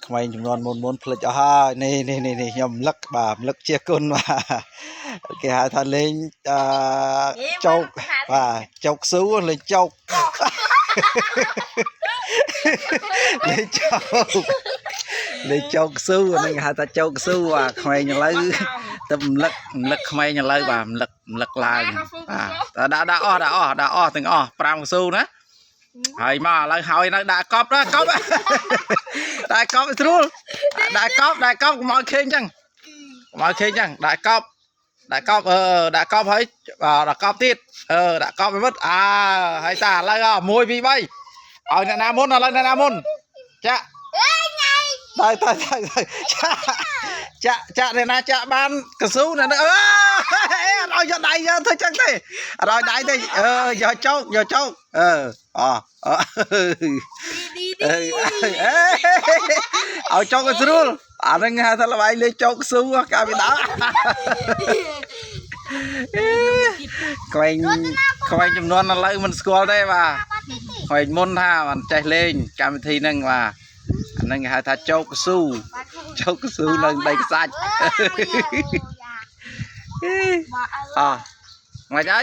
ក្មេងចំនួនមុនផ្លិចអស់ហើយនេះខ្ញុំលឹកបាទលឹកជាគុណបាទគេហៅថាលេងចោកបាទចោកស៊ូលេងចោកលេងចោកលេងចោកស៊ូហ្នឹងគេហៅថាចោកស៊ូបាទក្មេងឥឡូវទៅរំលឹកក្មេងឥឡូវបាទរំលឹកឡើងបាទដាក់អស់ទាំងអស់5កស៊ូណាហើយមកឥឡូវហើយនៅដាក់កប់ដាក់កប់ស្រួលដាក់កប់កុំឲ្យខេងចឹងដាក់កប់ហើយដាក់កប់ទៀតដាក់កប់ឲ្យវឹកហើយតាឥឡូវ1 2 3ឲ្យអ្នកណាមុនឥឡូវអ្នកណាមុនចាក់ចាក់អ្នកណាចាក់បានកស៊ូអ្នកអើអត់ឲ្យយកដៃយកធ្វើចឹងទេអត់ឲ្យដៃទេយកចោកឲ្យចោកឲ្យស្រួលអាហ្នឹងហៅថាល្បែងលេងចោកស៊ូកាលពីដើមក្មេងចំនួនឥឡូវមិនស្គាល់ទេបាទក្មេងមុនថាមិនចេះលេងកម្មវិធីហ្នឹងបាទអាហ្នឹងគេហៅថាចោកស៊ូនៅដីខ្សាច់មិនអី